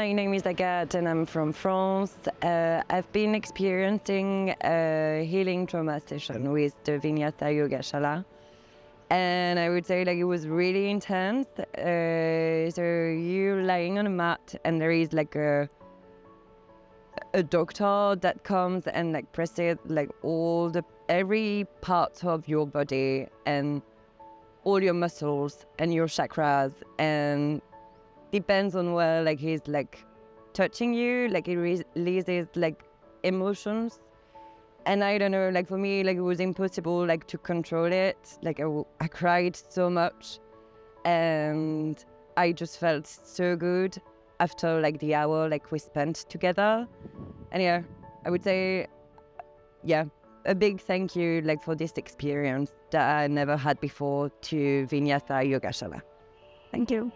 my name is Agathe and I'm from France. I've been experiencing a healing trauma session with the Vinyasa Yogashala. And I would say like it was really intense. So you're lying on a mat and there is like a doctor that comes and like presses like every part of your body and all your muscles and your chakras, and depends on where like he's like touching you, like it releases like emotions. And I don't know, like for me, like it was impossible like to control it. Like I cried so much and I just felt so good after like the hour like we spent together. And yeah, I would say, yeah, a big thank you like for this experience that I never had before to Vinyasa Yogashala. Thank you.